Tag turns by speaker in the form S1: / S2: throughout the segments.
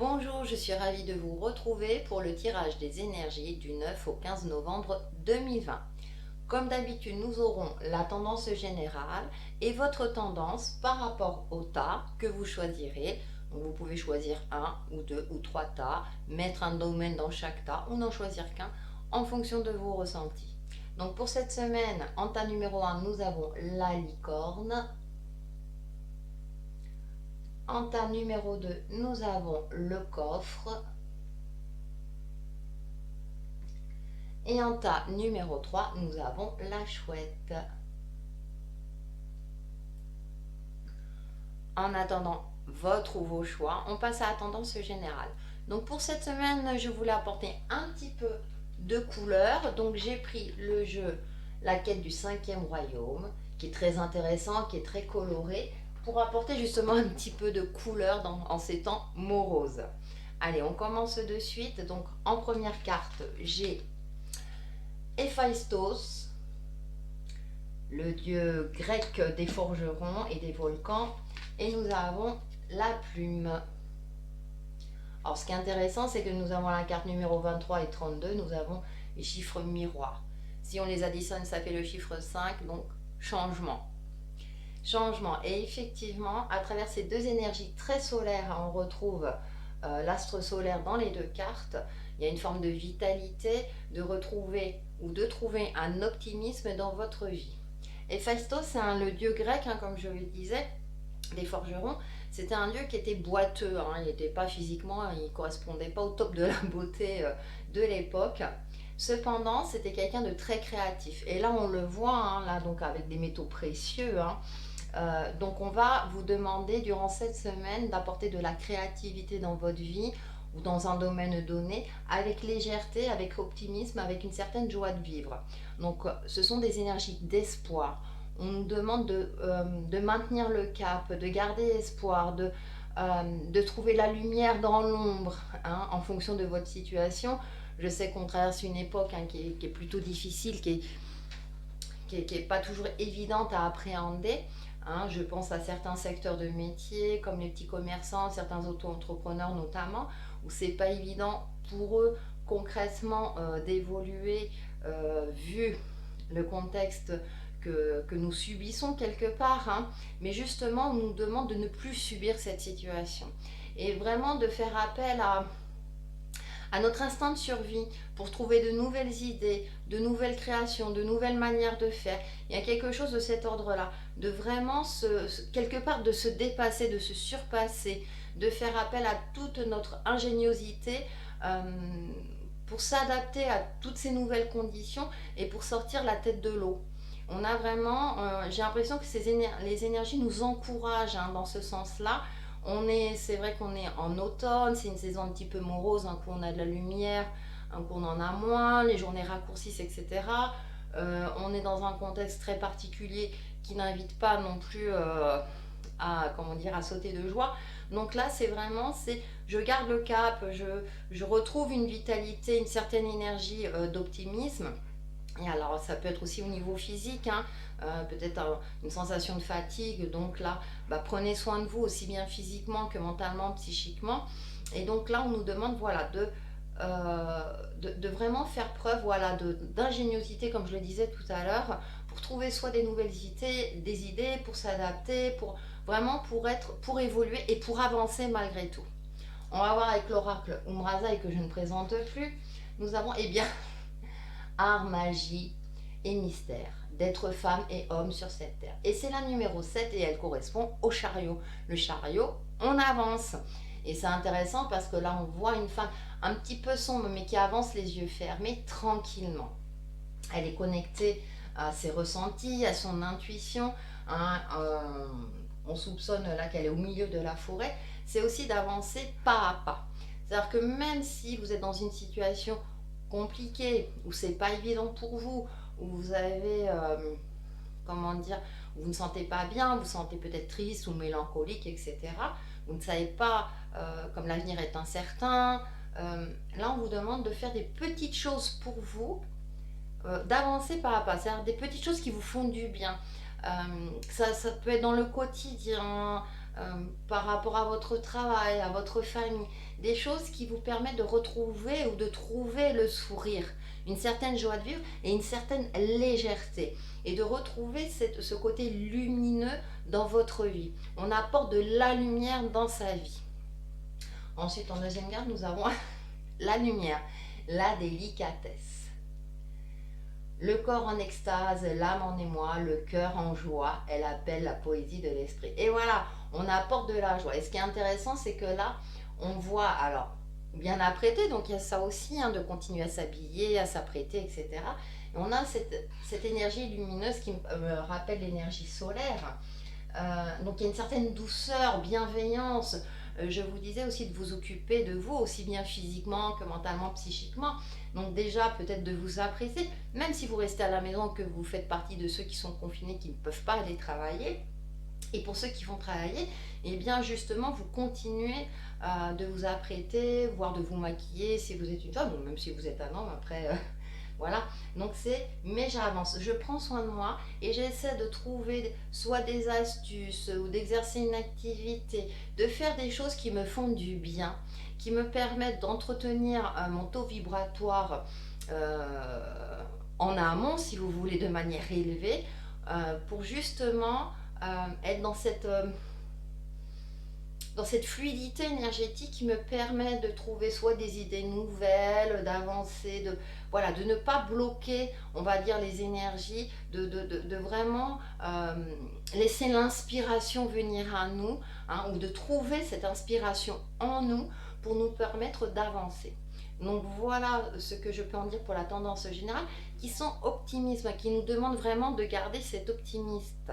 S1: Bonjour, je suis ravie de vous retrouver pour le tirage des énergies du 9 au 15 novembre 2020. Comme d'habitude, nous aurons la tendance générale et votre tendance par rapport au tas que vous choisirez. Donc vous pouvez choisir un ou deux ou trois tas, mettre un domaine dans chaque tas ou n'en choisir qu'un en fonction de vos ressentis. Donc pour cette semaine, en tas numéro 1, nous avons la licorne. En tas numéro 2, nous avons le coffre. Et en tas numéro 3, nous avons la chouette. En attendant votre ou vos choix, on passe à la tendance générale. Donc pour cette semaine, je voulais apporter un petit peu de couleur. Donc j'ai pris le jeu La quête du cinquième royaume, qui est très intéressant, qui est très coloré, pour apporter justement un petit peu de couleur en ces temps moroses. Allez, on commence de suite. Donc en première carte, j'ai Héphaïstos, le dieu grec des forgerons et des volcans, et nous avons la plume. Alors ce qui est intéressant, c'est que nous avons la carte numéro 23 et 32, nous avons les chiffres miroirs. Si on les additionne, ça fait le chiffre 5, donc changement. Changement. Et effectivement, à travers ces deux énergies très solaires, on retrouve l'astre solaire dans les deux cartes. Il y a une forme de vitalité, de retrouver ou de trouver un optimisme dans votre vie. Héphaïstos, c'est le dieu grec, comme je le disais, des forgerons. C'était un dieu qui était boiteux, il n'était pas physiquement, il ne correspondait pas au top de la beauté de l'époque. Cependant, c'était quelqu'un de très créatif. Et là, on le voit, là, donc avec des métaux précieux. Donc, on va vous demander durant cette semaine d'apporter de la créativité dans votre vie ou dans un domaine donné, avec légèreté, avec optimisme, avec une certaine joie de vivre. Donc, ce sont des énergies d'espoir. On nous demande de maintenir le cap, de garder espoir, de trouver la lumière dans l'ombre, en fonction de votre situation. Je sais qu'on traverse une époque qui est plutôt difficile, qui est pas toujours évidente à appréhender. Je pense à certains secteurs de métier, comme les petits commerçants, certains auto-entrepreneurs notamment, où c'est pas évident pour eux concrètement d'évoluer vu le contexte que nous subissons quelque part. Mais justement, on nous demande de ne plus subir cette situation et vraiment de faire appel à notre instinct de survie pour trouver de nouvelles idées, de nouvelles créations, de nouvelles manières de faire. Il y a quelque chose de cet ordre-là, de vraiment quelque part de se dépasser, de se surpasser, de faire appel à toute notre ingéniosité pour s'adapter à toutes ces nouvelles conditions et pour sortir la tête de l'eau. On a vraiment, j'ai l'impression que les énergies nous encouragent dans ce sens-là. C'est vrai qu'on est en automne, c'est une saison un petit peu morose, un coup on a de la lumière, un coup on en a moins, les journées raccourcissent, etc. On est dans un contexte très particulier qui n'invite pas non plus à sauter de joie. Donc là, je garde le cap, je retrouve une vitalité, une certaine énergie d'optimisme. Et alors, ça peut être aussi au niveau physique, peut-être une sensation de fatigue. Donc là, prenez soin de vous aussi bien physiquement que mentalement, psychiquement. Et donc là, on nous demande de vraiment faire preuve d'ingéniosité, comme je le disais tout à l'heure, pour trouver soit des nouvelles idées, pour s'adapter, pour évoluer et pour avancer malgré tout. On va voir avec l'oracle Umraza et que je ne présente plus. Nous avons, art, magie et mystère, d'être femme et homme sur cette terre. Et c'est la numéro 7 et elle correspond au chariot. Le chariot, on avance. Et c'est intéressant parce que là, on voit une femme un petit peu sombre, mais qui avance les yeux fermés tranquillement. Elle est connectée à ses ressentis, à son intuition. On soupçonne là qu'elle est au milieu de la forêt. C'est aussi d'avancer pas à pas. C'est-à-dire que même si vous êtes dans une situation compliqué, où c'est pas évident pour vous, où vous avez, où vous ne sentez pas bien, vous sentez peut-être triste ou mélancolique, etc. Vous ne savez pas, comme l'avenir est incertain. Là, on vous demande de faire des petites choses pour vous, d'avancer pas à pas, c'est-à-dire des petites choses qui vous font du bien. Ça peut être dans le quotidien, par rapport à votre travail, à votre famille, des choses qui vous permettent de retrouver ou de trouver le sourire, une certaine joie de vivre et une certaine légèreté, et de retrouver ce côté lumineux dans votre vie. On apporte de la lumière dans sa vie. Ensuite, en deuxième carte, nous avons la lumière, la délicatesse. Le corps en extase, l'âme en émoi, le cœur en joie, elle appelle la poésie de l'esprit. Et voilà, on apporte de la joie. Et ce qui est intéressant, c'est que là, on voit, alors, bien apprêter, donc il y a ça aussi, hein, de continuer à s'habiller, à s'apprêter, etc. Et on a cette énergie lumineuse qui me rappelle l'énergie solaire. Donc il y a une certaine douceur, bienveillance. Je vous disais aussi de vous occuper de vous, aussi bien physiquement que mentalement, psychiquement. Donc déjà, peut-être de vous apprécier, même si vous restez à la maison, que vous faites partie de ceux qui sont confinés, qui ne peuvent pas aller travailler. Et pour ceux qui vont travailler, eh bien justement, vous continuez de vous apprêter, voire de vous maquiller si vous êtes une femme, ou même si vous êtes un homme, après, voilà. Donc c'est, mais j'avance, je prends soin de moi et j'essaie de trouver soit des astuces ou d'exercer une activité, de faire des choses qui me font du bien, qui me permettent d'entretenir mon taux vibratoire en amont, si vous voulez, de manière élevée, pour justement être dans cette fluidité énergétique qui me permet de trouver soit des idées nouvelles, d'avancer, voilà, de ne pas bloquer, on va dire, les énergies, de vraiment laisser l'inspiration venir à nous, hein, ou de trouver cette inspiration en nous pour nous permettre d'avancer. Donc voilà ce que je peux en dire pour la tendance générale, qui sont optimisme, qui nous demandent vraiment de garder cet optimiste.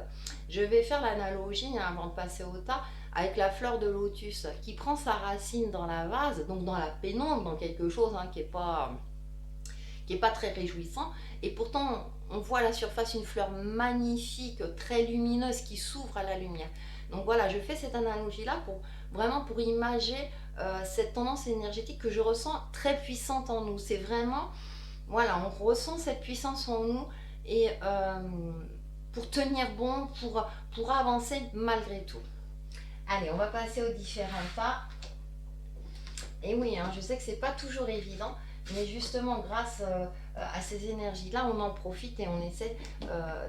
S1: Je vais faire l'analogie, hein, avant de passer au tas, avec la fleur de lotus qui prend sa racine dans la vase, donc dans la pénombre, dans quelque chose, hein, qui est pas très réjouissant, et pourtant on voit à la surface une fleur magnifique, très lumineuse, qui s'ouvre à la lumière. Donc voilà, je fais cette analogie là pour vraiment pour imager cette tendance énergétique que je ressens très puissante en nous. C'est vraiment, voilà, on ressent cette puissance en nous, et pour tenir bon, pour avancer malgré tout. Allez, on va passer aux différents pas. Et oui, hein, je sais que c'est pas toujours évident, mais justement grâce à ces énergies-là, on en profite et on essaie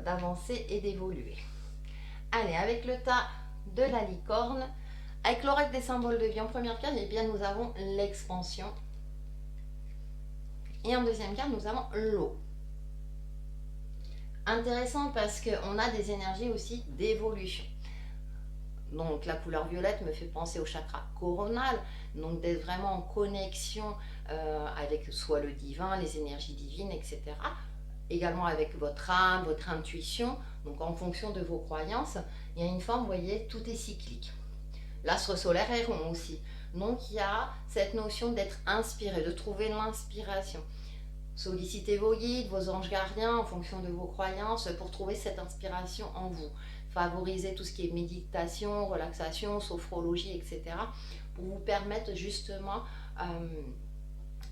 S1: d'avancer et d'évoluer. Allez, avec le tas de la licorne, avec l'oracle des symboles de vie en première carte, eh bien nous avons l'expansion. Et en deuxième carte, nous avons l'eau. Intéressant parce qu'on a des énergies aussi d'évolution. Donc la couleur violette me fait penser au chakra coronal, donc d'être vraiment en connexion avec soit le divin, les énergies divines, etc. Également avec votre âme, votre intuition, donc en fonction de vos croyances. Il y a une forme, vous voyez, tout est cyclique. L'astre solaire est rond aussi. Donc il y a cette notion d'être inspiré, de trouver l'inspiration. Sollicitez vos guides, vos anges gardiens en fonction de vos croyances pour trouver cette inspiration en vous. Favoriser tout ce qui est méditation, relaxation, sophrologie, etc. pour vous permettre justement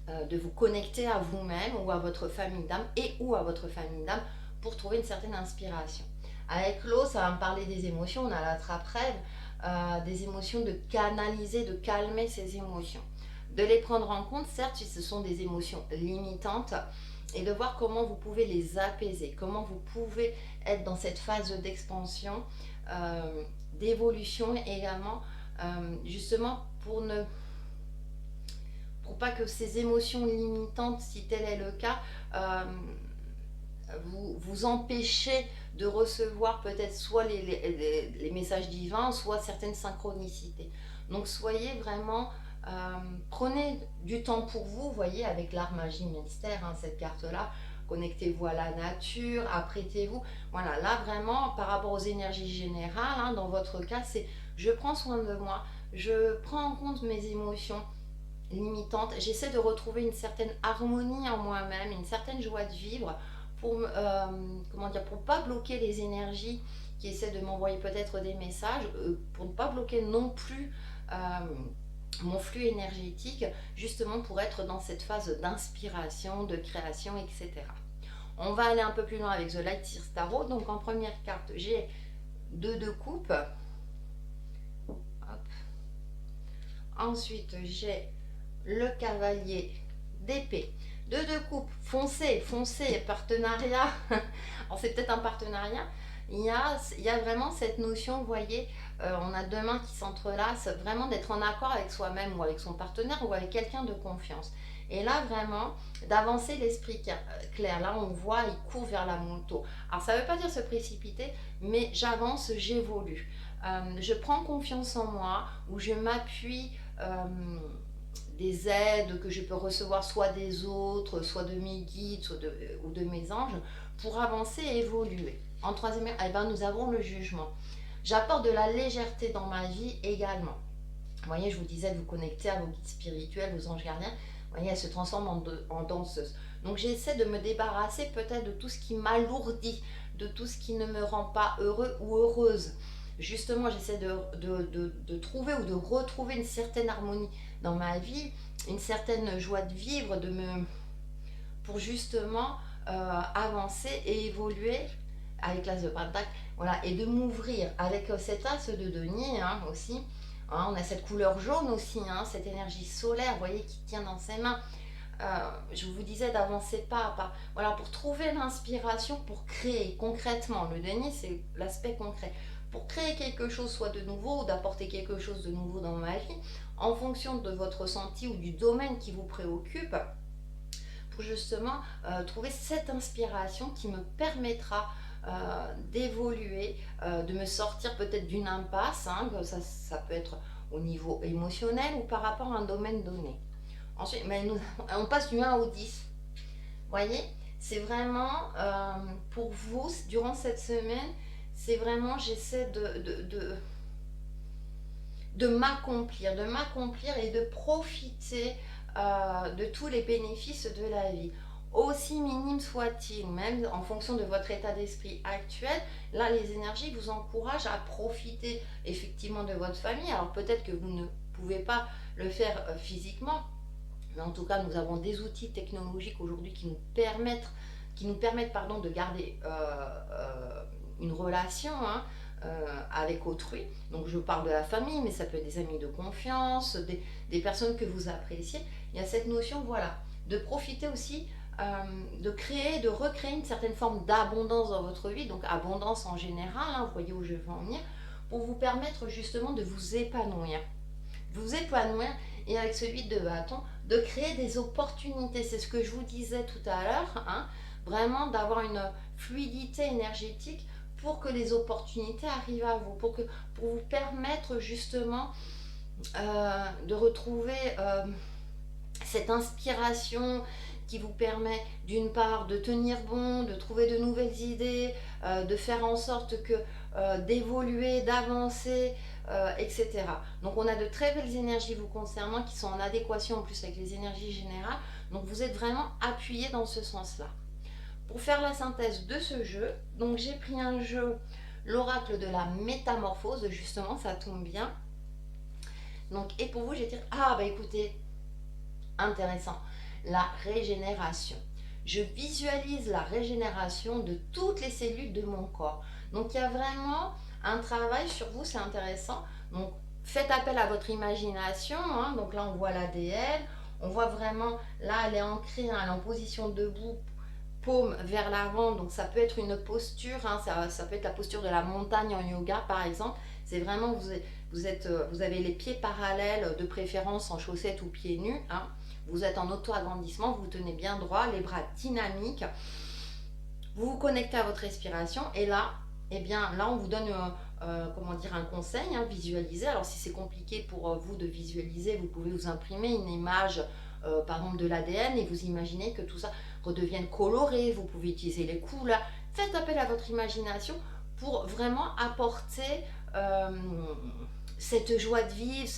S1: de vous connecter à vous-même ou à votre famille d'âme ou à votre famille d'âme pour trouver une certaine inspiration. Avec l'eau, ça va me parler des émotions, on a la trappe-rêve, des émotions, de canaliser, de calmer ces émotions. De les prendre en compte, certes, si ce sont des émotions limitantes, et de voir comment vous pouvez les apaiser, comment vous pouvez être dans cette phase d'expansion, d'évolution également, justement pour pas que ces émotions limitantes, si tel est le cas, vous empêchez de recevoir peut-être soit les messages divins, soit certaines synchronicités. Donc soyez vraiment... prenez du temps pour vous, voyez, avec l'art, magie, mystère, hein, cette carte-là. Connectez-vous à la nature, apprêtez-vous. Voilà, là vraiment, par rapport aux énergies générales, hein, dans votre cas, c'est je prends soin de moi, je prends en compte mes émotions limitantes, j'essaie de retrouver une certaine harmonie en moi-même, une certaine joie de vivre pour, comment dire, pour pas bloquer les énergies qui essaient de m'envoyer peut-être des messages, pour ne pas bloquer non plus mon flux énergétique, justement pour être dans cette phase d'inspiration, de création, etc. On va aller un peu plus loin avec The Light Tarot. Donc en première carte, j'ai 2 de coupe, Ensuite, j'ai le cavalier d'épée. Deux de coupe, foncez, foncez, partenariat. Alors c'est peut-être un partenariat. Il y a vraiment cette notion, vous voyez, on a deux mains qui s'entrelacent, vraiment d'être en accord avec soi-même ou avec son partenaire ou avec quelqu'un de confiance. Et là, vraiment, d'avancer l'esprit clair. Là, on voit, il court vers la moto. Alors, ça ne veut pas dire se précipiter, mais j'avance, j'évolue. Je prends confiance en moi, ou je m'appuie des aides que je peux recevoir soit des autres, soit de mes guides, ou de mes anges, pour avancer et évoluer. En troisième, eh ben, nous avons le jugement. J'apporte de la légèreté dans ma vie également. Vous voyez, je vous disais de vous connecter à vos guides spirituels, vos anges gardiens. Vous voyez, elle se transforme en danseuse. Donc j'essaie de me débarrasser peut-être de tout ce qui m'alourdit, de tout ce qui ne me rend pas heureux ou heureuse. Justement, j'essaie de trouver ou de retrouver une certaine harmonie dans ma vie, une certaine joie de vivre, pour justement avancer et évoluer avec l'as de pentacle, voilà, et de m'ouvrir avec cet as de denier aussi. Hein, on a cette couleur jaune aussi, cette énergie solaire, vous voyez, qui tient dans ses mains. Je vous disais d'avancer pas à pas. Voilà, pour trouver l'inspiration pour créer concrètement. Le denier, c'est l'aspect concret. Pour créer quelque chose, soit de nouveau, ou d'apporter quelque chose de nouveau dans ma vie, en fonction de votre ressenti ou du domaine qui vous préoccupe, pour justement trouver cette inspiration qui me permettra d'évoluer, de me sortir peut-être d'une impasse, ça peut être au niveau émotionnel ou par rapport à un domaine donné. Ensuite, on passe du 1 au 10. Vous voyez, c'est vraiment pour vous, durant cette semaine, c'est vraiment, j'essaie de m'accomplir et de profiter de tous les bénéfices de la vie. Aussi minime soit-il, même en fonction de votre état d'esprit actuel, là les énergies vous encouragent à profiter effectivement de votre famille. Alors peut-être que vous ne pouvez pas le faire physiquement, mais en tout cas nous avons des outils technologiques aujourd'hui qui nous permettent de garder une relation avec autrui. Donc je parle de la famille, mais ça peut être des amis de confiance, des personnes que vous appréciez. Il y a cette notion, voilà, de profiter aussi, de recréer une certaine forme d'abondance dans votre vie, donc abondance en général, vous voyez où je veux en venir, pour vous permettre justement de vous épanouir. Et avec celui de bâton, de créer des opportunités. C'est ce que je vous disais tout à l'heure, vraiment d'avoir une fluidité énergétique pour que les opportunités arrivent à vous, pour vous permettre justement de retrouver cette inspiration qui vous permet d'une part de tenir bon, de trouver de nouvelles idées, de faire en sorte que d'évoluer, d'avancer, etc. Donc on a de très belles énergies vous concernant qui sont en adéquation en plus avec les énergies générales. Donc vous êtes vraiment appuyé dans ce sens-là. Pour faire la synthèse de ce jeu, donc j'ai pris un jeu, l'oracle de la métamorphose, justement, ça tombe bien. Donc, et pour vous, j'ai dit, écoutez, intéressant, la régénération. Je visualise la régénération de toutes les cellules de mon corps. Donc, il y a vraiment un travail sur vous, c'est intéressant. Donc, faites appel à votre imagination. Donc là, on voit l'ADN. On voit vraiment, là, elle est ancrée, elle est en position debout, paume vers l'avant, donc ça peut être une posture, ça peut être la posture de la montagne en yoga par exemple. C'est vraiment, vous avez les pieds parallèles, de préférence en chaussettes ou pieds nus, vous êtes en auto-agrandissement, vous tenez bien droit, les bras dynamiques, vous vous connectez à votre respiration et là, là on vous donne un conseil, visualiser. Alors si c'est compliqué pour vous de visualiser, vous pouvez vous imprimer une image par exemple de l'ADN et vous imaginez que tout ça redevienne coloré, vous pouvez utiliser les couleurs, faites appel à votre imagination pour vraiment apporter cette joie de vivre,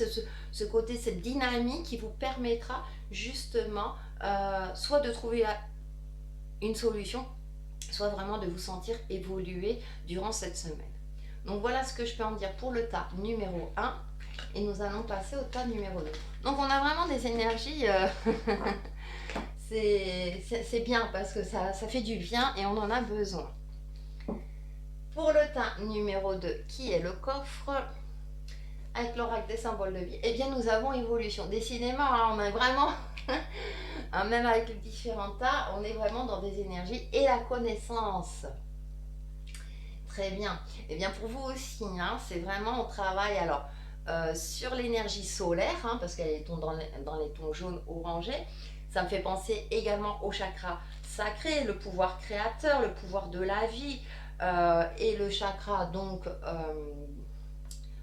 S1: ce côté, cette dynamique qui vous permettra justement soit de trouver une solution, soit vraiment de vous sentir évoluer durant cette semaine. Donc voilà ce que je peux en dire pour le tas numéro 1 et nous allons passer au tas numéro 2. Donc on a vraiment des énergies, c'est bien parce que ça fait du bien et on en a besoin. Pour le tas numéro 2 qui est le coffre, avec l'oracle des symboles de vie, eh bien nous avons évolution. Décidément, hein, on est vraiment, hein, même avec les différents tas, on est vraiment dans des énergies et la connaissance. Très bien. Eh bien pour vous aussi, hein, c'est vraiment, on travaille alors sur l'énergie solaire, hein, parce qu'elle est dans les tons jaunes orangés. Ça me fait penser également au chakra sacré, le pouvoir créateur, le pouvoir de la vie, et le chakra donc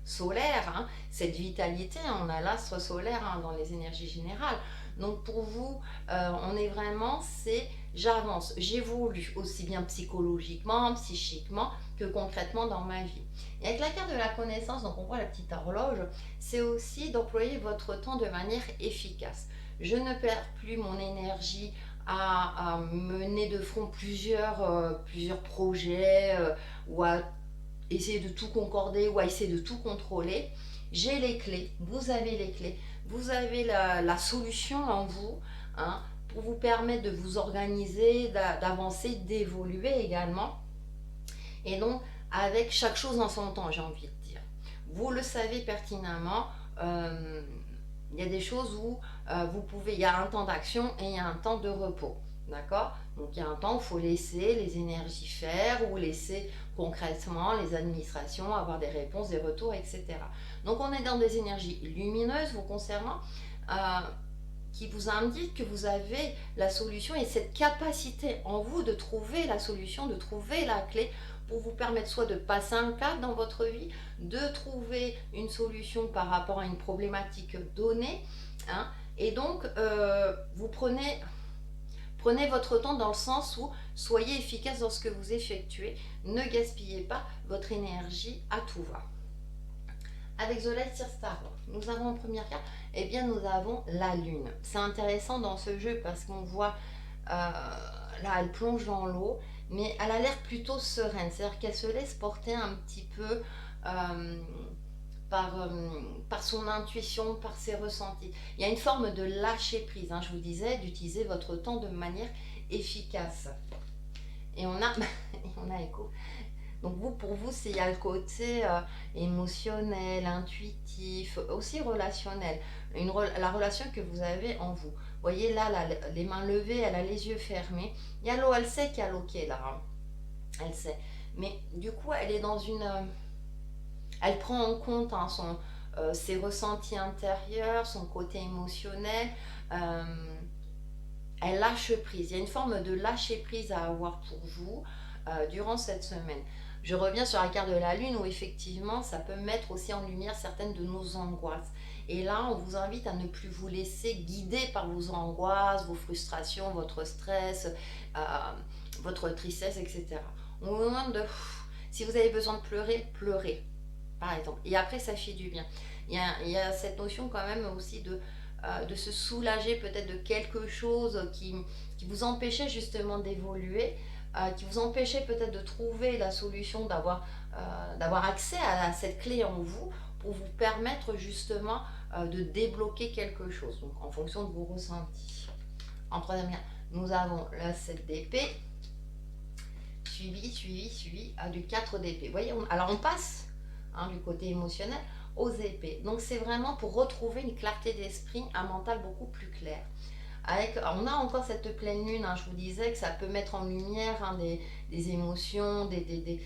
S1: solaire, hein, cette vitalité, on a l'astre solaire, hein, dans les énergies générales. Donc pour vous, on est vraiment, c'est j'avance, j'évolue aussi bien psychologiquement, psychiquement que concrètement dans ma vie. Et avec la carte de la connaissance, donc on voit la petite horloge, c'est aussi d'employer votre temps de manière efficace. Je ne perds plus mon énergie à mener de front plusieurs projets, ou à essayer de tout concorder ou à essayer de tout contrôler. J'ai les clés, vous avez les clés, vous avez la solution en vous, hein, pour vous permettre de vous organiser, d'avancer, d'évoluer également. Et donc, avec chaque chose dans son temps, j'ai envie de dire. Vous le savez pertinemment, il y a des choses où il y a un temps d'action et il y a un temps de repos. D'accord? Donc il y a un temps où il faut laisser les énergies faire ou laisser concrètement les administrations avoir des réponses, des retours, etc. Donc on est dans des énergies lumineuses vous concernant, euh, qui vous indiquent que vous avez la solution et cette capacité en vous de trouver la solution, de trouver la clé pour vous permettre soit de passer un cap dans votre vie, de trouver une solution par rapport à une problématique donnée, hein, et donc vous prenez votre temps dans le sens où soyez efficace dans ce que vous effectuez, ne gaspillez pas votre énergie à tout va. Avec The Light Star, nous avons en première carte, eh bien nous avons la lune. C'est intéressant dans ce jeu parce qu'on voit, là elle plonge dans l'eau, mais elle a l'air plutôt sereine, c'est-à-dire qu'elle se laisse porter un petit peu par son intuition, par ses ressentis. Il y a une forme de lâcher prise, hein, je vous disais, d'utiliser votre temps de manière efficace. Et on a, on a écho. Donc vous, pour vous, il y a le côté émotionnel, intuitif, aussi relationnel. La relation que vous avez en vous. Vous voyez là, les mains levées, elle a les yeux fermés. Il y a l'eau, elle sait qu'il y a l'eau qui est là. Hein. Elle sait. Mais du coup, elle est dans une... elle prend en compte, hein, ses ressentis intérieurs, son côté émotionnel. Elle lâche prise. Il y a une forme de lâcher prise à avoir pour vous durant cette semaine. Je reviens sur la carte de la lune où effectivement ça peut mettre aussi en lumière certaines de nos angoisses. Et là, on vous invite à ne plus vous laisser guider par vos angoisses, vos frustrations, votre stress, votre tristesse, etc. On vous demande de... Si vous avez besoin de pleurer, pleurez, par exemple. Et après, ça fait du bien. Il y a cette notion quand même aussi de se soulager peut-être de quelque chose qui vous empêchait justement d'évoluer, qui vous empêchait peut-être de trouver la solution, d'avoir accès à cette clé en vous pour vous permettre justement de débloquer quelque chose, donc en fonction de vos ressentis. En troisième lien, nous avons la 7 d'épée, suivi du 4 d'épée. Vous voyez, alors on passe, hein, du côté émotionnel aux épées. Donc c'est vraiment pour retrouver une clarté d'esprit, un mental beaucoup plus clair. On a encore cette pleine lune, hein, je vous disais que ça peut mettre en lumière, hein, des émotions, des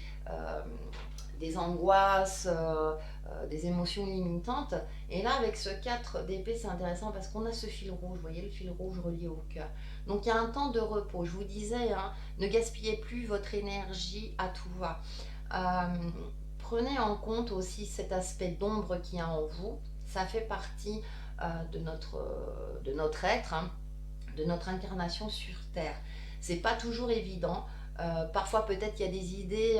S1: angoisses, des émotions limitantes. Et là, avec ce 4 d'épée, c'est intéressant parce qu'on a ce fil rouge, vous voyez le fil rouge relié au cœur. Donc il y a un temps de repos. Je vous disais, hein, ne gaspillez plus votre énergie à tout va. Prenez en compte aussi cet aspect d'ombre qu'il y a en vous. Ça fait partie de notre être, hein, de notre incarnation sur Terre. C'est pas toujours évident. Parfois peut-être il y a des idées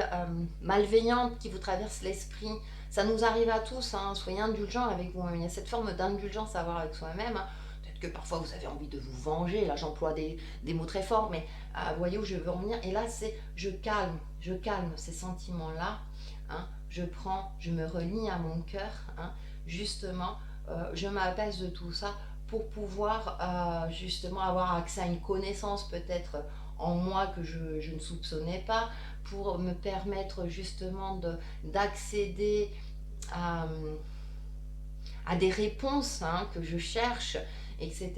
S1: malveillantes qui vous traversent l'esprit. Ça nous arrive à tous, hein. Soyez indulgents avec vous-même. Il y a cette forme d'indulgence à avoir avec soi-même. Hein. Peut-être que parfois vous avez envie de vous venger. Là j'emploie des mots très forts, mais vous voyez où je veux en venir. Et là c'est je calme ces sentiments-là. Hein. Je me relie à mon cœur. Hein. Justement, je m'apaise de tout ça pour pouvoir justement avoir accès à une connaissance peut-être en moi que je ne soupçonnais pas, pour me permettre justement d'accéder à des réponses hein, que je cherche, etc.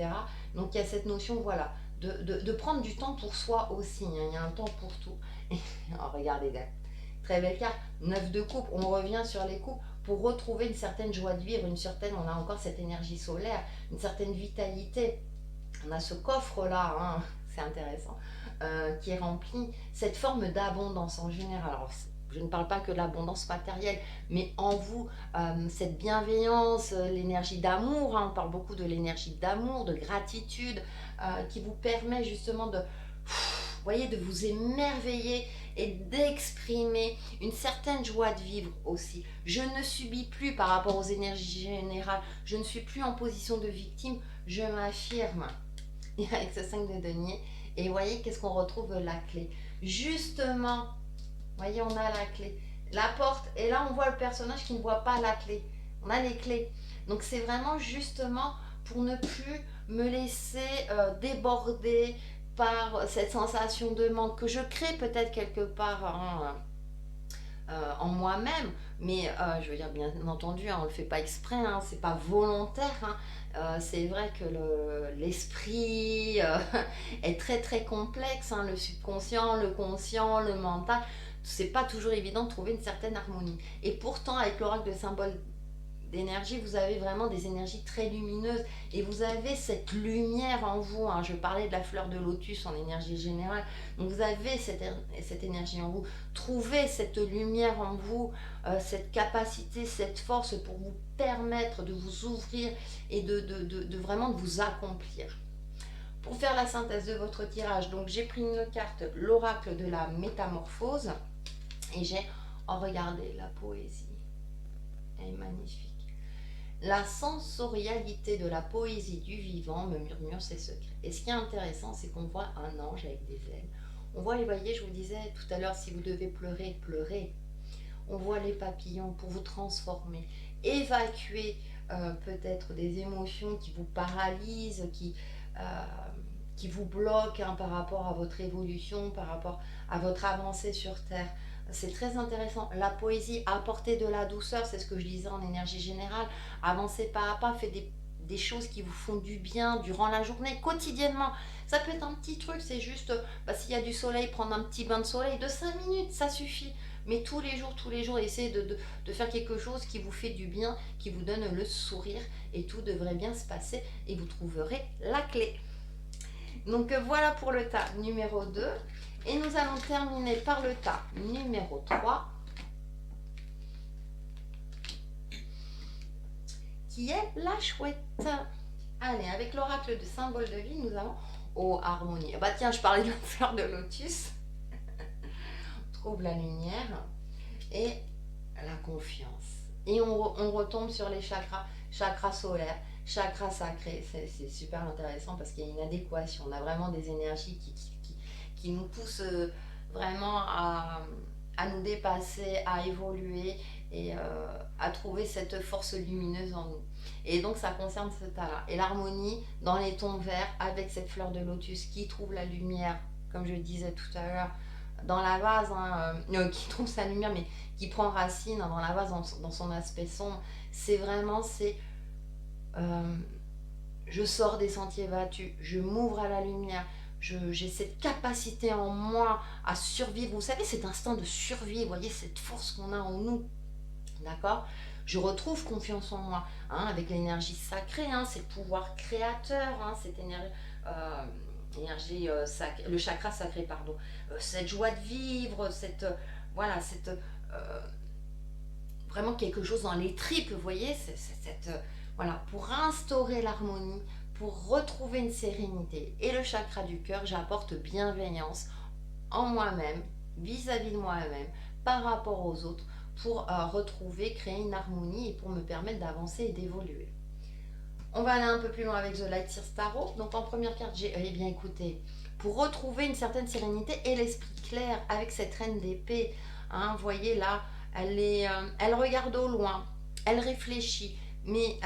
S1: Donc il y a cette notion, voilà, de prendre du temps pour soi aussi, hein. Il y a un temps pour tout. Et, oh, regardez, là, très belle carte, 9 de coupe, on revient sur les coupes pour retrouver une certaine joie de vivre, une certaine, on a encore cette énergie solaire, une certaine vitalité. On a ce coffre-là, hein, c'est intéressant, qui est rempli, cette forme d'abondance en général. Alors, je ne parle pas que de l'abondance matérielle, mais en vous, cette bienveillance, l'énergie d'amour, hein, on parle beaucoup de l'énergie d'amour, de gratitude, qui vous permet justement de, vous voyez, de vous émerveiller et d'exprimer une certaine joie de vivre aussi. Je ne subis plus par rapport aux énergies générales, je ne suis plus en position de victime, je m'affirme. Et avec ce 5 de denier, et vous voyez qu'est-ce qu'on retrouve, la clé. Justement, vous voyez, on a la clé, la porte, et là on voit le personnage qui ne voit pas la clé. On a les clés. Donc c'est vraiment justement pour ne plus me laisser déborder par cette sensation de manque que je crée peut-être quelque part hein, en moi-même, mais je veux dire, bien entendu, hein, on ne le fait pas exprès, hein, c'est pas volontaire. Hein. C'est vrai que l'esprit est très très complexe, hein, le subconscient, le conscient, le mental. C'est pas toujours évident de trouver une certaine harmonie. Et pourtant, avec l'oracle de symbole d'énergie, vous avez vraiment des énergies très lumineuses et vous avez cette lumière en vous, hein. Je parlais de la fleur de lotus en énergie générale, donc vous avez cette énergie en vous, trouvez cette lumière en vous, cette capacité, cette force pour vous permettre de vous ouvrir et de vraiment de vous accomplir. Pour faire la synthèse de votre tirage, donc j'ai pris une carte, l'oracle de la métamorphose, et j'ai, oh regardez la poésie, elle est magnifique. La sensorialité de la poésie du vivant me murmure ses secrets. Et ce qui est intéressant, c'est qu'on voit un ange avec des ailes. On voit, vous voyez, je vous disais tout à l'heure, si vous devez pleurer, pleurez. On voit les papillons pour vous transformer, évacuer peut-être des émotions qui vous paralysent, qui vous bloquent hein, par rapport à votre évolution, par rapport à votre avancée sur Terre. C'est très intéressant. La poésie, apporter de la douceur, c'est ce que je disais en énergie générale. Avancez pas à pas, faites des choses qui vous font du bien durant la journée, quotidiennement. Ça peut être un petit truc, c'est juste, s'il y a du soleil, prendre un petit bain de soleil de 5 minutes, ça suffit. Mais tous les jours, essayez de faire quelque chose qui vous fait du bien, qui vous donne le sourire, et tout devrait bien se passer, et vous trouverez la clé. Donc voilà pour le tas numéro 2. Et nous allons terminer par le tas numéro 3, qui est la chouette. Allez, avec l'oracle de symbole de vie, nous avons harmonie. Bah tiens, je parlais de la fleur de lotus. On trouve la lumière et la confiance. Et on retombe sur les chakras, chakras solaires, chakras sacrés. C'est super intéressant parce qu'il y a une adéquation. On a vraiment des énergies qui nous poussent vraiment à nous dépasser, à évoluer et à trouver cette force lumineuse en nous. Et donc ça concerne ce tas-là. Et l'harmonie dans les tons verts avec cette fleur de lotus qui trouve la lumière, comme je le disais tout à l'heure, dans la vase, hein, qui trouve sa lumière, mais qui prend racine dans la vase, dans son aspect sombre. C'est vraiment, je sors des sentiers battus, je m'ouvre à la lumière, j'ai cette capacité en moi à survivre. Vous savez, cet instinct de survie, vous voyez, cette force qu'on a en nous, d'accord? Je retrouve confiance en moi, hein, avec l'énergie sacrée, hein, c'est le pouvoir créateur, hein, cette énergie sacrée, le chakra sacré, pardon, cette joie de vivre, voilà, vraiment quelque chose dans les tripes, vous voyez, voilà, pour instaurer l'harmonie, pour retrouver une sérénité. Et le chakra du cœur, j'apporte bienveillance en moi-même, vis-à-vis de moi-même, par rapport aux autres, pour retrouver, créer une harmonie et pour me permettre d'avancer et d'évoluer. On va aller un peu plus loin avec The Light Seers Tarot. Donc en première carte, j'ai, eh bien écoutez, pour retrouver une certaine sérénité et l'esprit clair avec cette reine d'épée, hein, vous voyez là, elle regarde au loin, elle réfléchit, mais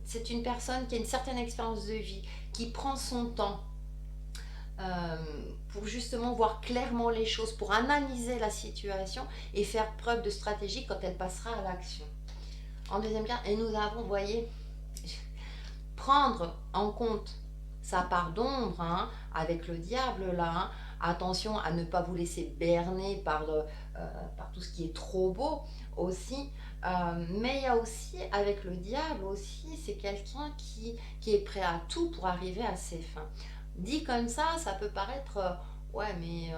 S1: c'est une personne qui a une certaine expérience de vie, qui prend son temps pour justement voir clairement les choses, pour analyser la situation et faire preuve de stratégie quand elle passera à l'action. En deuxième carte, et nous avons, vous voyez, prendre en compte sa part d'ombre, hein, avec le diable là, hein. Attention à ne pas vous laisser berner par tout ce qui est trop beau aussi. Mais il y a aussi, avec le diable aussi, c'est quelqu'un qui est prêt à tout pour arriver à ses fins. Dit comme ça peut paraître, ouais, mais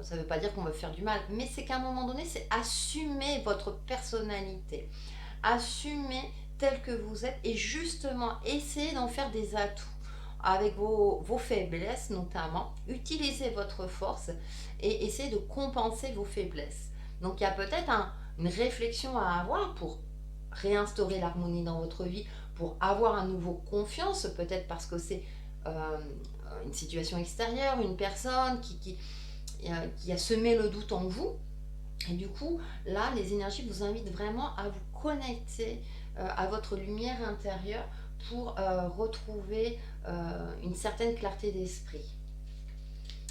S1: ça ne veut pas dire qu'on veut faire du mal. Mais c'est qu'à un moment donné, c'est assumer votre personnalité. Assumer tel que vous êtes et justement essayer d'en faire des atouts avec vos faiblesses notamment. Utilisez votre force et essayez de compenser vos faiblesses. Donc il y a peut-être une réflexion à avoir pour réinstaurer l'harmonie dans votre vie, pour avoir à nouveau confiance, peut-être parce que c'est euh, une situation extérieure, une personne qui a semé le doute en vous. Et du coup, là, les énergies vous invitent vraiment à vous connecter à votre lumière intérieure pour retrouver une certaine clarté d'esprit.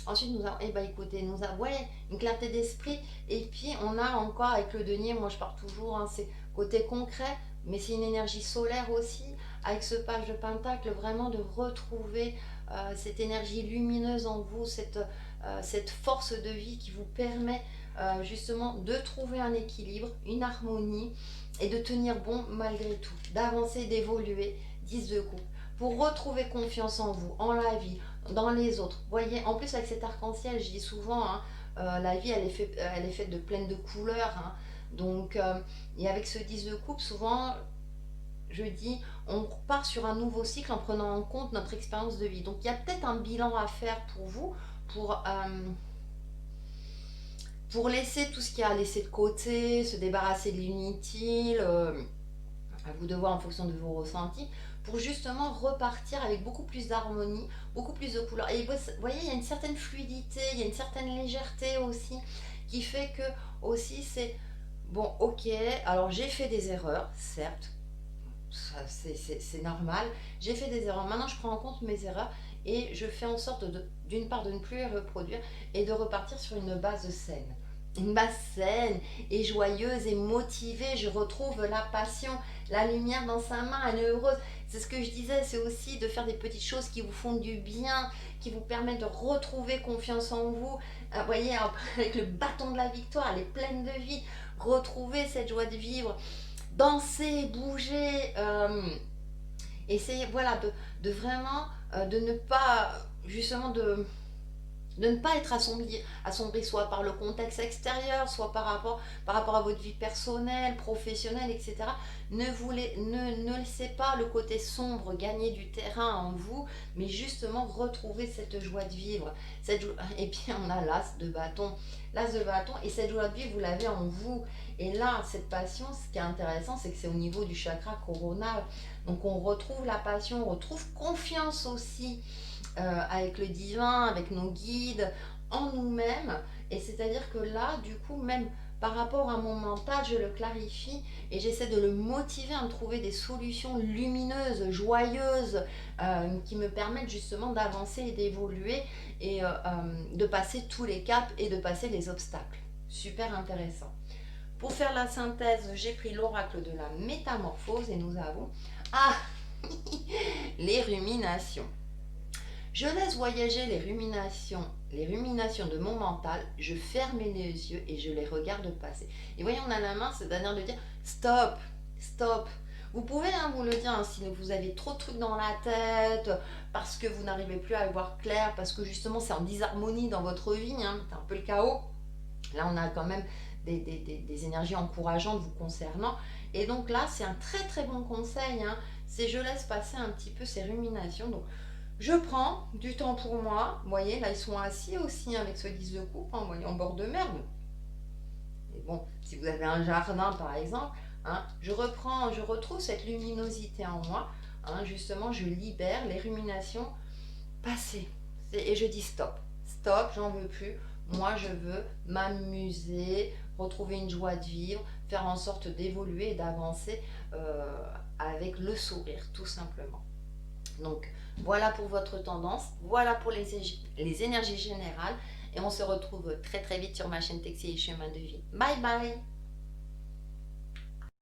S1: Ensuite, nous avons, eh ben, écoutez, nous avons, ouais, une clarté d'esprit. Et puis, on a encore avec le denier, moi je pars toujours, hein, c'est côté concret, mais c'est une énergie solaire aussi, avec ce page de pentacle, vraiment de retrouver cette énergie lumineuse en vous, cette force de vie qui vous permet justement de trouver un équilibre, une harmonie et de tenir bon malgré tout, d'avancer, d'évoluer. 10 de coupe pour retrouver confiance en vous, en la vie, dans les autres. Vous voyez, en plus avec cet arc-en-ciel, je dis souvent, hein, la vie elle est faite de pleine de couleurs. Hein. Donc, et avec ce 10 de coupe, souvent, je dis, on repart sur un nouveau cycle en prenant en compte notre expérience de vie. Donc, il y a peut-être un bilan à faire pour vous, pour laisser tout ce qu'il y a à laisser de côté, se débarrasser de l'inutile, à vous de voir en fonction de vos ressentis, pour justement repartir avec beaucoup plus d'harmonie, beaucoup plus de couleurs. Et vous voyez, il y a une certaine fluidité, il y a une certaine légèreté aussi, qui fait que aussi c'est, bon, ok, alors j'ai fait des erreurs, certes, c'est normal, j'ai fait des erreurs, maintenant je prends en compte mes erreurs, et je fais en sorte d'une part de ne plus les reproduire, et de repartir sur une base saine. Une base saine et joyeuse et motivée, je retrouve la passion, la lumière dans sa main, elle est heureuse. C'est ce que je disais, c'est aussi de faire des petites choses qui vous font du bien, qui vous permettent de retrouver confiance en vous. Vous voyez, avec le bâton de la victoire, elle est pleine de vie. Retrouver cette joie de vivre, danser, bouger, essayer, voilà, de vraiment, de ne pas, justement, de ne pas être assombri soit par le contexte extérieur, soit par rapport à votre vie personnelle, professionnelle, etc. Ne laissez pas le côté sombre gagner du terrain en vous, mais justement retrouver cette joie de vivre. Et puis on a l'as de bâton. L'as de bâton, et cette joie de vivre, vous l'avez en vous. Et là, cette passion, ce qui est intéressant, c'est que c'est au niveau du chakra coronal. Donc on retrouve la passion, on retrouve confiance aussi avec le divin, avec nos guides, en nous-mêmes. Et c'est-à-dire que là, du coup, même par rapport à mon mental, je le clarifie et j'essaie de le motiver à me trouver des solutions lumineuses, joyeuses, qui me permettent justement d'avancer et d'évoluer et de passer tous les caps et de passer les obstacles. Super intéressant. Pour faire la synthèse, j'ai pris l'oracle de la métamorphose et nous avons les ruminations. Je laisse voyager les ruminations de mon mental, je ferme les yeux et je les regarde passer. Et voyez, on a la main, c'est-à-dire de dire stop, stop. Vous pouvez vous le dire hein, si vous avez trop de trucs dans la tête, parce que vous n'arrivez plus à le voir clair, parce que justement c'est en disharmonie dans votre vie, hein, c'est un peu le chaos. Là, on a quand même des énergies encourageantes vous concernant. Et donc là, c'est un très très bon conseil. Hein, c'est je laisse passer un petit peu ces ruminations. Donc, je prends du temps pour moi. Vous voyez, là, ils sont assis aussi avec ce 10 de coupe, hein, vous voyez, en bord de mer. Et bon, si vous avez un jardin, par exemple, hein, je retrouve cette luminosité en moi. Hein, justement, je libère les ruminations passées. Et je dis stop. Stop, j'en veux plus. Moi, je veux m'amuser, retrouver une joie de vivre, faire en sorte d'évoluer et d'avancer avec le sourire, tout simplement. Donc, voilà pour votre tendance, voilà pour les énergies générales. Et on se retrouve très très vite sur ma chaîne Textile et Chemin de Vie. Bye bye!